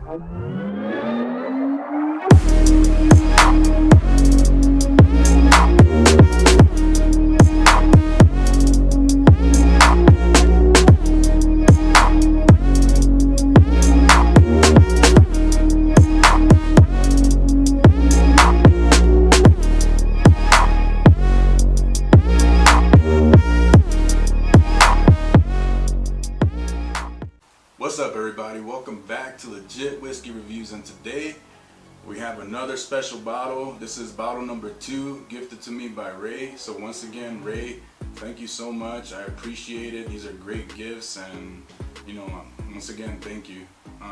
What's up, everybody? Welcome back to Legit Whiskey Reviews, and today we have another special bottle. This is bottle number 2, gifted to me by Ray. So once again, Ray, thank you so much. I appreciate it. These are great gifts, and once again, thank you.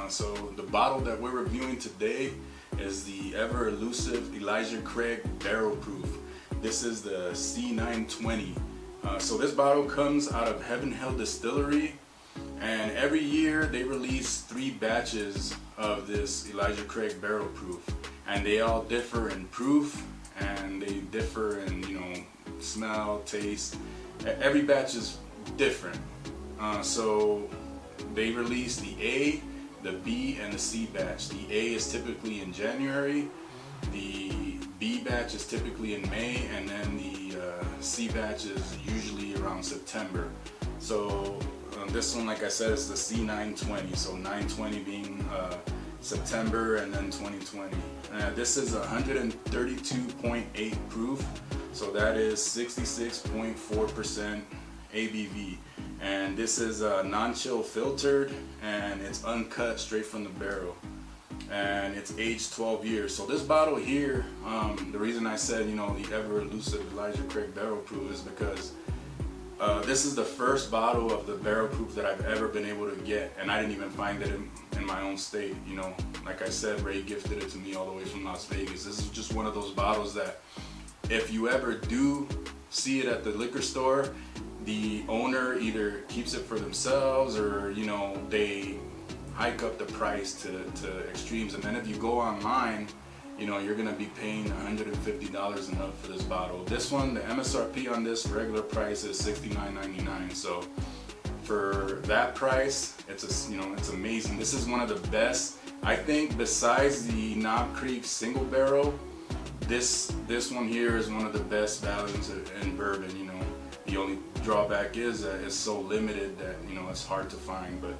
So the bottle that we're reviewing today is the ever elusive Elijah Craig Barrel Proof. This is the C920. So this bottle comes out of Heaven Hill Distillery. And every year they release 3 batches of this Elijah Craig Barrel Proof, and they all differ in proof, and they differ in smell, taste. Every batch is different. So they release the A, the B, and the C batch. The A is typically in January, the B batch is typically in May, and then the C batch is usually around September. So this one, like I said, is the C920, so 920 being September and then 2020. This is 132.8 proof, so that is 66.4% ABV. And this is non-chill filtered, and it's uncut straight from the barrel. And it's aged 12 years. So this bottle here, the reason I said, the ever elusive Elijah Craig Barrel Proof is because this is the first bottle of the barrel proof that I've ever been able to get, and I didn't even find it in my own state. Like I said, Ray gifted it to me all the way from Las Vegas. This is just one of those bottles that if you ever do see it at the liquor store, the owner either keeps it for themselves or they hike up the price to extremes, and then if you go online, you're gonna be paying $150 and up for this bottle. This one, the MSRP on this regular price is $69.99. So for that price, it's amazing. This is one of the best, I think, besides the Knob Creek single barrel. This one here is one of the best values in bourbon. The only drawback is that it's so limited that it's hard to find. But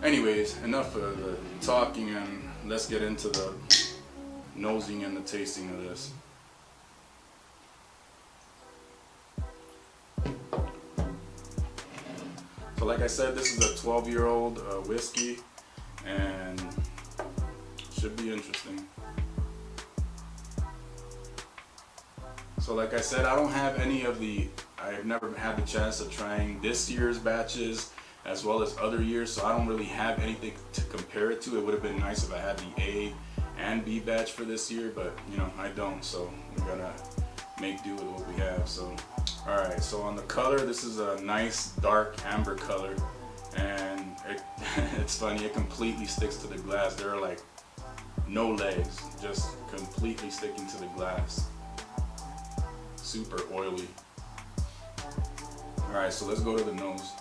anyways, enough of the talking, and let's get into the nosing and the tasting of this. So like I said, this is a 12-year-old whiskey, and should be interesting. So like I said, I don't have any of I've never had the chance of trying this year's batches as well as other years, so I don't really have anything to compare it to. It would have been nice if I had the A and B batch for this year, but I don't, so we're gonna make do with what we have. So alright, so on the color, this is a nice dark amber color, and it's funny, it completely sticks to the glass. There are like no legs, just completely sticking to the glass. Super oily. Alright, so let's go to the nose.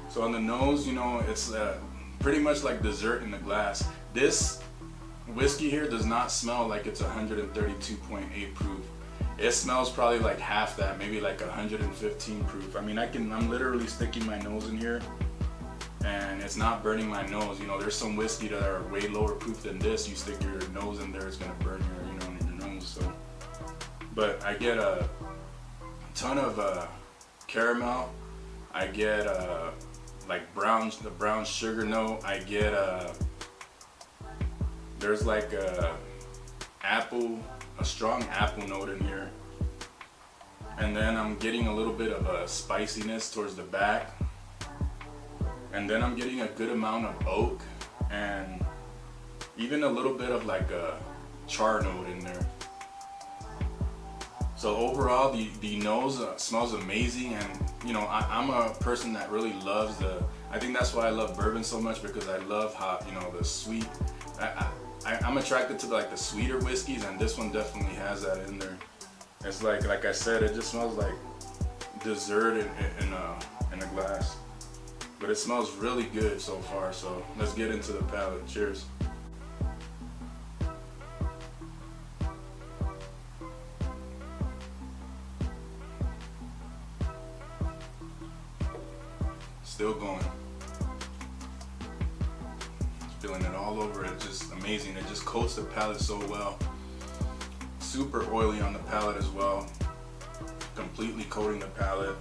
So on the nose, it's pretty much like dessert in the glass. This whiskey here does not smell like it's 132.8 proof. It smells probably like half that, maybe like 115 proof. I mean, I'm literally sticking my nose in here, and it's not burning my nose. There's some whiskey that are way lower proof than this. You stick your nose in there, it's gonna burn your nose. So, but I get a ton of caramel. I get like the brown sugar note. I get there's like a strong apple note in here, and then I'm getting a little bit of a spiciness towards the back, and then I'm getting a good amount of oak, and even a little bit of like a char note in there. So overall, the nose smells amazing, and I'm a person that really loves I think that's why I love bourbon so much, because I love how the sweet. I'm attracted to like the sweeter whiskeys, and this one definitely has that in there. It's like I said, it just smells like dessert in a glass. but it smells really good so far. So let's get into the palate. Cheers. Still going. Feeling it all over. It's just amazing. It just coats the palate so well. Super oily on the palate as well. Completely coating the palate.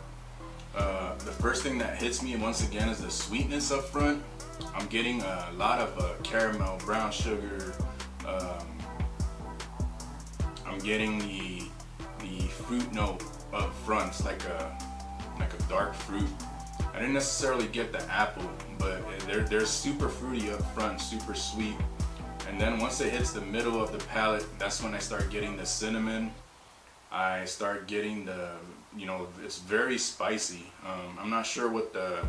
The first thing that hits me once again is the sweetness up front. I'm getting a lot of caramel, brown sugar. I'm getting the fruit note up front. It's like a dark fruit. I didn't necessarily get the apple, but they're super fruity up front, super sweet. And then once it hits the middle of the palate, that's when I start getting the cinnamon. I start getting the, it's very spicy. I'm not sure what the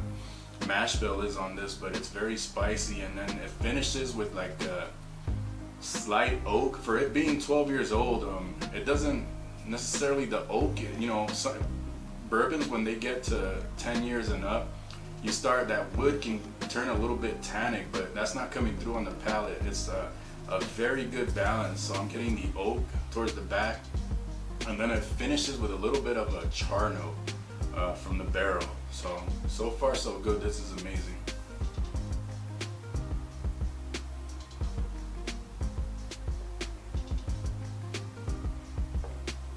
mash bill is on this, but it's very spicy. And then it finishes with like a slight oak. For it being 12 years old, it doesn't necessarily, the oak, some bourbons, when they get to 10 years and up, that wood can turn a little bit tannic, but that's not coming through on the palate. It's a very good balance. So I'm getting the oak towards the back, and then it finishes with a little bit of a char note from the barrel. So far so good. This is amazing.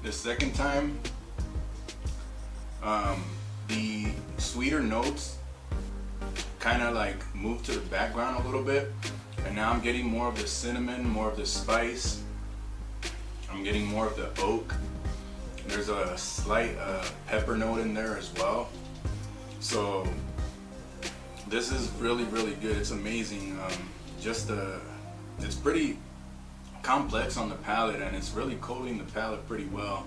The second time, the sweeter notes kind of like move to the background a little bit, and now I'm getting more of the cinnamon, more of the spice. I'm getting more of the oak. There's a slight pepper note in there as well. So this is really, really good. It's amazing. It's pretty complex on the palate, and it's really coating the palate pretty well.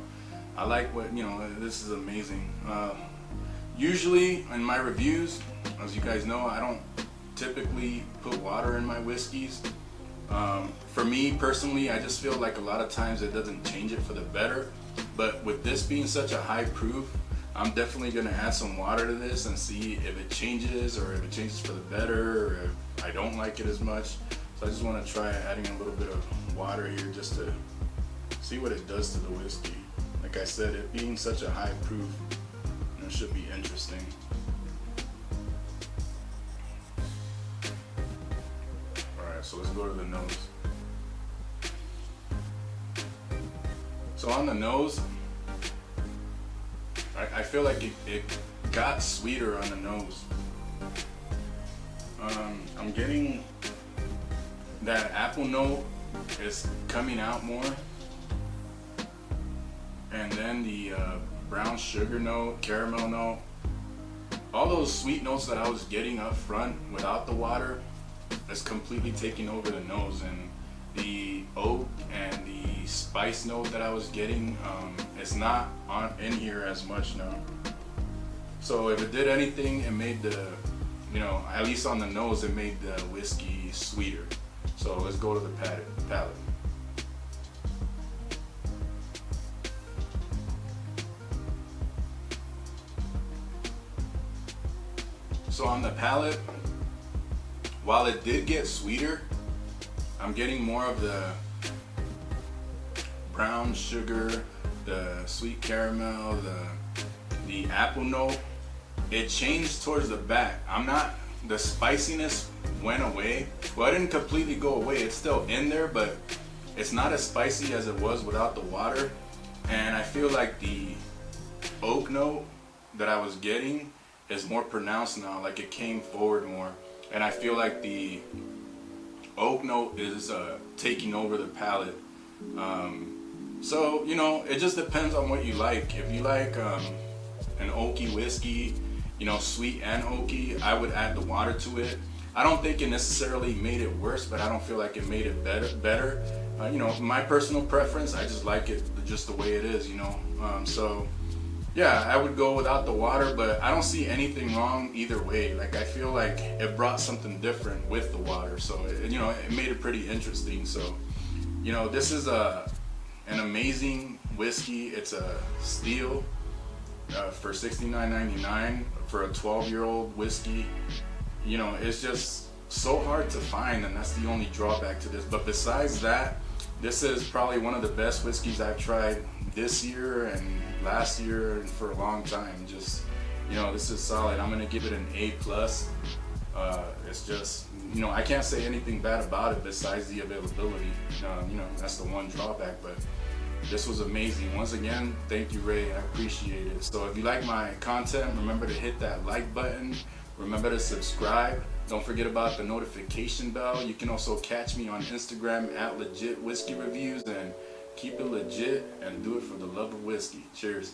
I like this is amazing. Usually in my reviews, as you guys know, I don't typically put water in my whiskeys. For me personally, I just feel like a lot of times it doesn't change it for the better. But with this being such a high proof, I'm definitely gonna add some water to this and see if it changes, or if it changes for the better, or if I don't like it as much. So I just wanna try adding a little bit of water here just to see what it does to the whiskey. Like I said, it being such a high proof, it should be interesting. Alright, so let's go to the nose. So on the nose, I feel like it got sweeter on the nose. I'm getting that apple note is coming out more. And then the brown sugar note, caramel note, all those sweet notes that I was getting up front without the water is completely taking over the nose, and the oak and the spice note that I was getting is not in here as much now. So if it did anything, it made the, at least on the nose, it made the whiskey sweeter. So let's go to the palate. So on the palate, while it did get sweeter, I'm getting more of the brown sugar, the sweet caramel, the apple note. It changed towards the back. The spiciness went away. Well, it didn't completely go away. It's still in there, but it's not as spicy as it was without the water. And I feel like the oak note that I was getting is more pronounced now, like it came forward more. And I feel like the oak note is taking over the palate. So, it just depends on what you like. If you like an oaky whiskey, sweet and oaky, I would add the water to it. I don't think it necessarily made it worse, but I don't feel like it made it better. My personal preference, I just like it just the way it is, So yeah, I would go without the water, but I don't see anything wrong either way. Like, I feel like it brought something different with the water, so it made it pretty interesting. So, this is an amazing whiskey. It's a steel. for $69.99 for a 12-year-old whiskey. You know, it's just so hard to find, and that's the only drawback to this. But besides that, this is probably one of the best whiskeys I've tried this year and last year and for a long time. Just, you know, this is solid. I'm gonna give it an A+. It's just, you know, I can't say anything bad about it besides the availability. You know, that's the one drawback, but this was amazing. Once again, thank you, Ray. I appreciate it. So if you like my content, remember to hit that like button. Remember to subscribe. Don't forget about the notification bell. You can also catch me on Instagram at LegitWhiskeyReviews, and keep it legit and do it for the love of whiskey. Cheers.